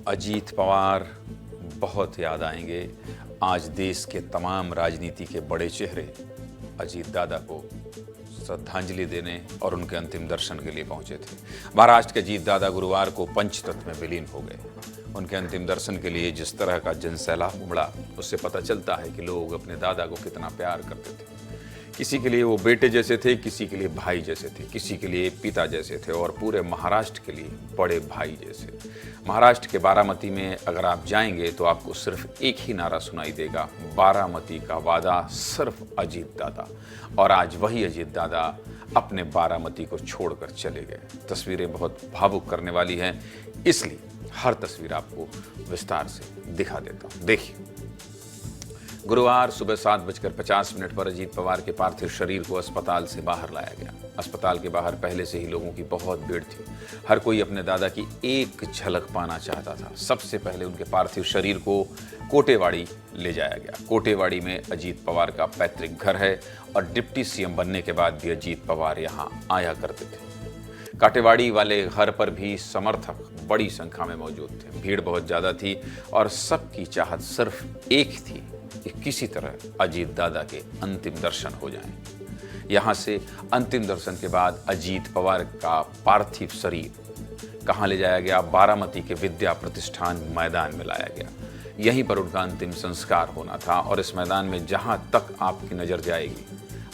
अजीत पवार बहुत याद आएंगे। आज देश के तमाम राजनीति के बड़े चेहरे अजीत दादा को श्रद्धांजलि देने और उनके अंतिम दर्शन के लिए पहुंचे थे। महाराष्ट्र के अजीत दादा गुरुवार को पंचतत्व में विलीन हो गए। उनके अंतिम दर्शन के लिए जिस तरह का जनसैलाब उमड़ा, उससे पता चलता है कि लोग अपने दादा को कितना प्यार करते थे। किसी के लिए वो बेटे जैसे थे, किसी के लिए भाई जैसे थे, किसी के लिए पिता जैसे थे और पूरे महाराष्ट्र के लिए बड़े भाई जैसे। महाराष्ट्र के बारामती में अगर आप जाएंगे तो आपको सिर्फ एक ही नारा सुनाई देगा, बारामती का वादा सिर्फ अजीत दादा। और आज वही अजीत दादा अपने बारामती को छोड़कर चले गए। तस्वीरें बहुत भावुक करने वाली हैं, इसलिए हर तस्वीर आपको विस्तार से दिखा देता हूं। देखिए, गुरुवार सुबह 7:50 पर अजीत पवार के पार्थिव शरीर को अस्पताल से बाहर लाया गया। अस्पताल के बाहर पहले से ही लोगों की बहुत भीड़ थी। हर कोई अपने दादा की एक झलक पाना चाहता था। सबसे पहले उनके पार्थिव शरीर को कोटेवाड़ी ले जाया गया। कोटेवाड़ी में अजीत पवार का पैतृक घर है और डिप्टी सीएम बनने के बाद भी अजीत पवार यहाँ आया करते थे। काटेवाड़ी वाले घर पर भी समर्थक बड़ी संख्या में मौजूद थे। भीड़ बहुत ज्यादा थी और सबकी चाहत सिर्फ एक थी कि किसी तरह अजीत दादा के अंतिम दर्शन हो जाएं। यहां से अंतिम दर्शन के बाद अजीत पवार का पार्थिव शरीर कहां ले जाया गया? बारामती के विद्या प्रतिष्ठान मैदान में लाया गया। यहीं पर उनका अंतिम संस्कार होना था और इस मैदान में जहां तक आपकी नजर जाएगी,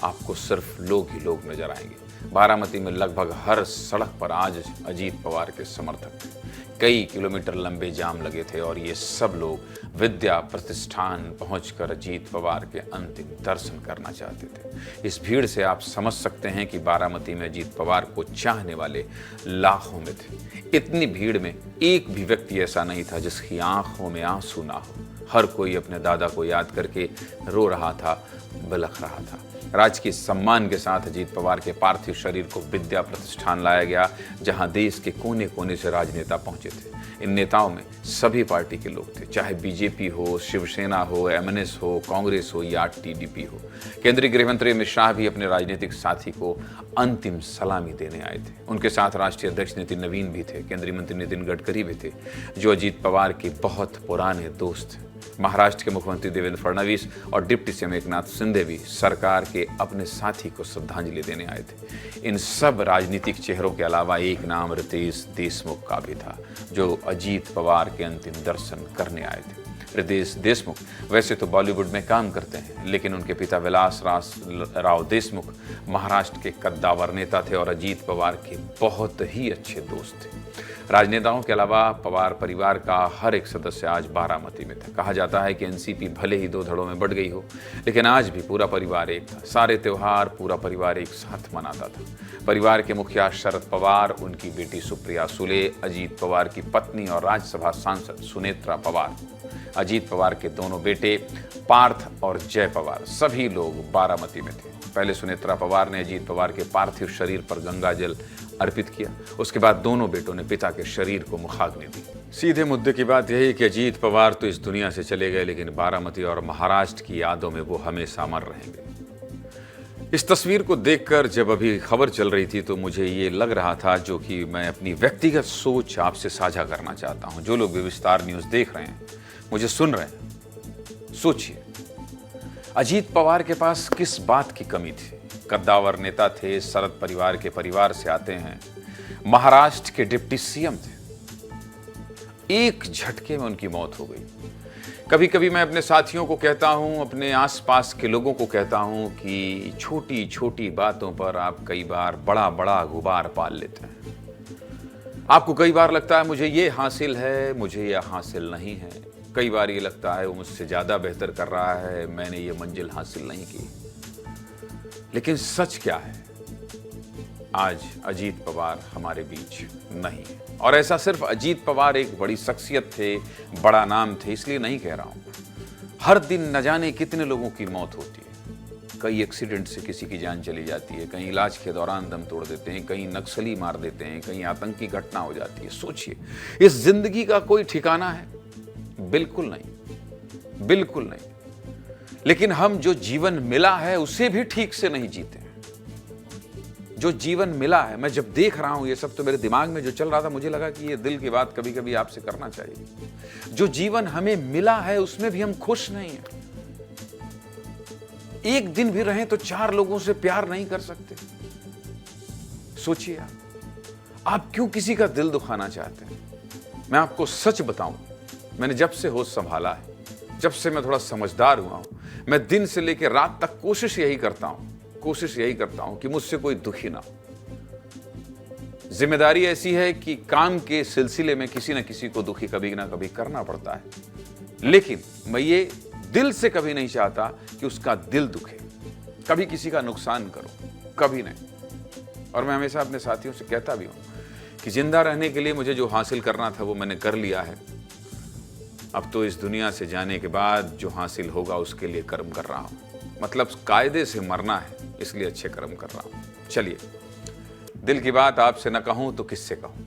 आपको सिर्फ लोग ही लोग नजर आएंगे। बारामती में लगभग हर सड़क पर आज अजीत पवार के समर्थक थे। कई किलोमीटर लंबे जाम लगे थे और ये सब लोग विद्या प्रतिष्ठान पहुंचकर अजीत पवार के अंतिम दर्शन करना चाहते थे। इस भीड़ से आप समझ सकते हैं कि बारामती में अजीत पवार को चाहने वाले लाखों में थे। इतनी भीड़ में एक भी व्यक्ति ऐसा नहीं था जिसकी आंखों में आंसू ना हो। हर कोई अपने दादा को याद करके रो रहा था, बिलख रहा था। राजकीय सम्मान के साथ अजीत पवार के पार्थिव शरीर को विद्या प्रतिष्ठान लाया गया, जहां देश के कोने कोने से राजनेता पहुंचे थे। इन नेताओं में सभी पार्टी के लोग थे, चाहे बीजेपी हो, शिवसेना हो, एमएनएस हो, कांग्रेस हो या टीडीपी हो। केंद्रीय गृह मंत्री अमित शाह भी अपने राजनीतिक साथी को अंतिम सलामी देने आए थे। उनके साथ राष्ट्रीय अध्यक्ष नितिन नवीन भी थे, केंद्रीय मंत्री नितिन गडकरी भी थे, जो अजीत पवार के बहुत पुराने दोस्त थे। महाराष्ट्र के मुख्यमंत्री देवेंद्र फडणवीस और डिप्टी सीएम एकनाथ शिंदे भी सरकार के अपने साथी को श्रद्धांजलि देने आए थे। इन सब राजनीतिक चेहरों के अलावा एक नाम रितेश देशमुख का भी था, जो अजीत पवार के अंतिम दर्शन करने आए थे। रितेश देशमुख वैसे तो बॉलीवुड में काम करते हैं, लेकिन उनके पिता विलास राव देशमुख महाराष्ट्र के कद्दावर नेता थे और अजीत पवार के बहुत ही अच्छे दोस्त थे। राजनेताओं के अलावा पवार परिवार का हर एक सदस्य आज बारामती में था। कहा जाता है कि एनसीपी भले ही दो धड़ों में बढ़ गई हो, लेकिन आज भी पूरा परिवार एक था। सारे त्योहार पूरा परिवार एक साथ मनाता था। परिवार के मुखिया शरद पवार, उनकी बेटी सुप्रिया सुले, अजीत पवार की पत्नी और राज्यसभा सांसद सुनेत्रा पवार, अजीत पवार के दोनों बेटे पार्थ और जय पवार, सभी लोग बारामती में थे। पहले सुनेत्रा पवार ने अजीत पवार के पार्थिव शरीर पर गंगा जल अर्पित किया। उसके बाद दोनों बेटों ने पिता के शरीर को मुखाग्नि दी। सीधे मुद्दे की बात यही कि अजीत पवार तो इस दुनिया से चले गए, लेकिन बारामती और महाराष्ट्र की यादों में वो हमेशा अमर रहेंगे। इस तस्वीर को देखकर जब अभी खबर चल रही थी तो मुझे ये लग रहा था, जो कि मैं अपनी व्यक्तिगत सोच आपसे साझा करना चाहता हूं। जो लोग भी विस्तार न्यूज़ देख रहे हैं, मुझे सुन रहे हैं, सोचिए अजीत पवार के पास किस बात की कमी थी? कद्दावर नेता थे, शरद परिवार के परिवार से आते हैं, महाराष्ट्र के डिप्टी सीएम थे। एक झटके में उनकी मौत हो गई। कभी कभी मैं अपने साथियों को कहता हूं, अपने आसपास के लोगों को कहता हूं कि छोटी छोटी बातों पर आप कई बार बड़ा बड़ा गुबार पाल लेते हैं। आपको कई बार लगता है मुझे ये हासिल है, मुझे ये हासिल नहीं है। कई बार ये लगता है वो मुझसे ज्यादा बेहतर कर रहा है, मैंने ये मंजिल हासिल नहीं की। लेकिन सच क्या है? आज अजीत पवार हमारे बीच नहीं है। और ऐसा सिर्फ अजीत पवार एक बड़ी शख्सियत थे, बड़ा नाम थे, इसलिए नहीं कह रहा हूं। हर दिन न जाने कितने लोगों की मौत होती है। कई एक्सीडेंट से किसी की जान चली जाती है, कहीं इलाज के दौरान दम तोड़ देते हैं, कहीं नक्सली मार देते हैं, कहीं आतंकी घटना हो जाती है। सोचिए, इस जिंदगी का कोई ठिकाना है? बिल्कुल नहीं, बिल्कुल नहीं। लेकिन हम जो जीवन मिला है उसे भी ठीक से नहीं जीते हैं। जो जीवन मिला है, मैं जब देख रहा हूं ये सब, तो मेरे दिमाग में जो चल रहा था, मुझे लगा कि ये दिल की बात कभी कभी आपसे करना चाहिए। जो जीवन हमें मिला है उसमें भी हम खुश नहीं हैं। एक दिन भी रहें तो 4 लोगों से प्यार नहीं कर सकते। सोचिए आप क्यों किसी का दिल दुखाना चाहते हैं? मैं आपको सच बताऊं, मैंने जब से होश संभाला है, जब से मैं थोड़ा समझदार हुआ हूं, मैं दिन से लेकर रात तक कोशिश यही करता हूं कि मुझसे कोई दुखी ना हो। जिम्मेदारी ऐसी है कि काम के सिलसिले में किसी न किसी को दुखी कभी ना कभी करना पड़ता है, लेकिन मैं ये दिल से कभी नहीं चाहता कि उसका दिल दुखे, कभी किसी का नुकसान करो, कभी नहीं। और मैं हमेशा अपने साथियों से कहता भी हूं कि जिंदा रहने के लिए मुझे जो हासिल करना था वो मैंने कर लिया है। अब तो इस दुनिया से जाने के बाद जो हासिल होगा उसके लिए कर्म कर रहा हूं। मतलब कायदे से मरना है, इसलिए अच्छे कर्म कर रहा हूं। चलिए, दिल की बात आपसे न कहूं तो किससे कहूं।